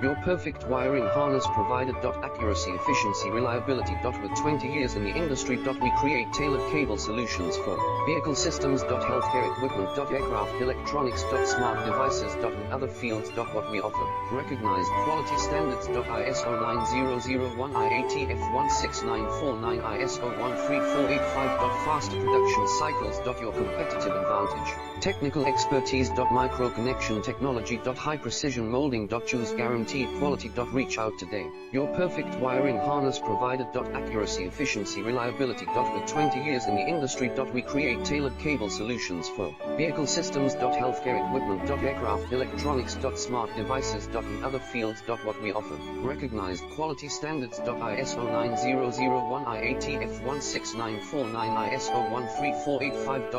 Your perfect wiring harness provider. Accuracy, efficiency, reliability. With 20 years in the industry. We create tailored cable solutions for vehicle systems. Healthcare equipment. Aircraft electronics. Smart devices. And other fields. What we offer. Recognized quality standards. iso9001, IATF 16949, ISO 13485. Faster production cycles. Your competitive advantage. Technical expertise. Micro connection technology. High precision molding. Choose guaranteed quality. Reach out today. Your perfect wiring harness provider. Accuracy, efficiency, reliability. With 20 years in the industry. We create tailored cable solutions for vehicle systems. Healthcare equipment. Aircraft electronics. Smart devices. And other fields. What we offer. Recognized quality standards. ISO9001, IATF 16949, ISO 13485.